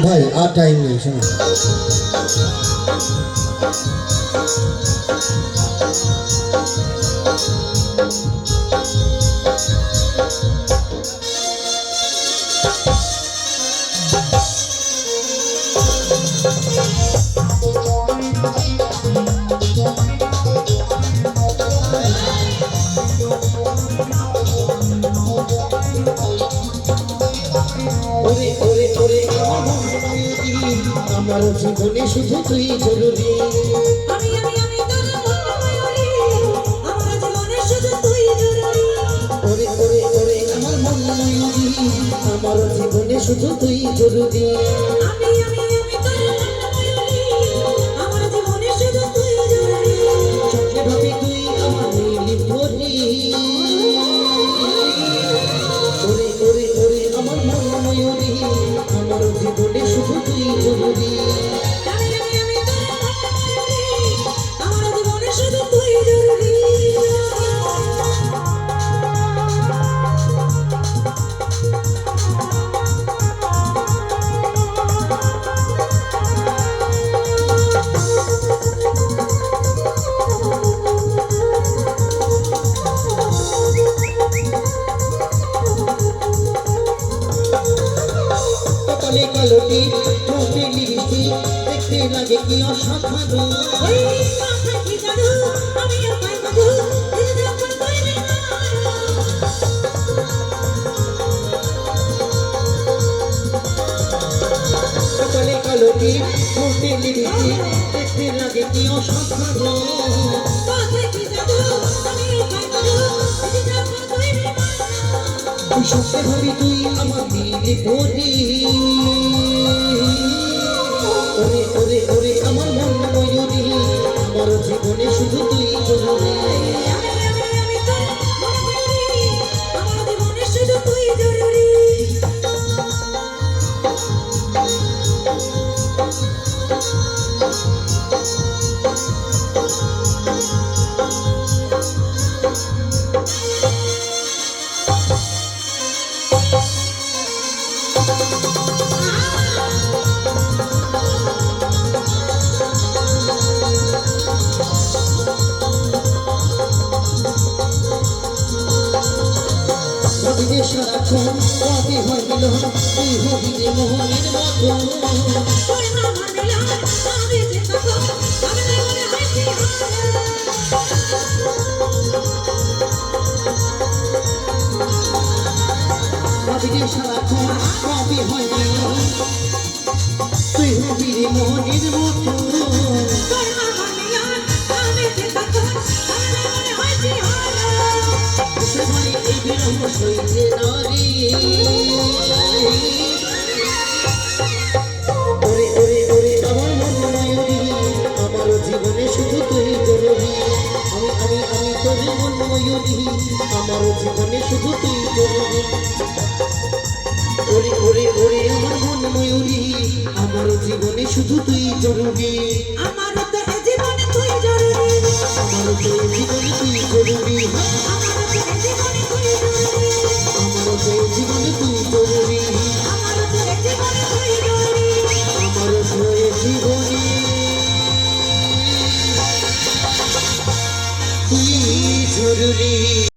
ভাই আর টাইম নেই, শোনো। আমার জীবনে শুধু তুই জরুরি। আমি তোর ময়ূরী, আমার জীবনে শুধু তুই জরুরি। ওরে ওরে ওরে আমার মন ময়ূরী, আমার জীবনে শুধু তুই জরুরি। আমি তোর ময়ূরী, আমার জীবনে শুধু তুই জরুরি। স্বপ্নে ভাবি তুই আমার নীলি পরি। ওরে ওরে ওরে আমার মন ময়ূরী, আমার জীবনে শুধু তুই জরুরি। আমি তোর ময়ূরী, আমার জীবনে শুধু তুই জরুরি। কপালে কালোটি ঠোঁটে লিপি দেখতে লাগে কি অসাধারণ। ওই মাথায় কি জাদু, আমি পাই মধু, দিল যখন তুই বিনা। কপালে কালোটি ঠোঁটে লিপি দেখতে লাগে কি অসাধারণ। মাথায় কি জাদু, আমি পাই মধু, দিল যখন তুই বিনা। তুই স্বপ্নে ভাবি তুই আমার নীলি পরি। ওরে ওরে ওরে আমার মন ময়ূরী, আমার জীবনে শুধু তুই জরুরি। আমি তোর ময়ূরী, আমার জীবনে শুধু তুই জরুরি। ভাবিলে সারাক্ষণ কবে হয় মিলন, তুই হবি রে মোহনের মতো। তোর আমার মিলন, আমি যে তখন, আমি মনে হয় কি হয়। ভাবিলে সারাক্ষণ কবে হয় মিলন, তুই হবি রে মোহনের মতো। তোর আমার মিলন, আমি যে তখন, আমি মনে হয় কি হয়। সেখানে এই বিরহ সইতে নারী। ওরে ওরে ওরে আমার মন ময়ূরী, আমার জীবনে শুধু তুই জরুরি। আমি তোর মন ময়ূরী, আমার জীবনে শুধু তুই জরুরি। ওরে ওরে ওরে আমার মন ময়ূরী, আমার জীবনে শুধু তুই জরুরি। আমার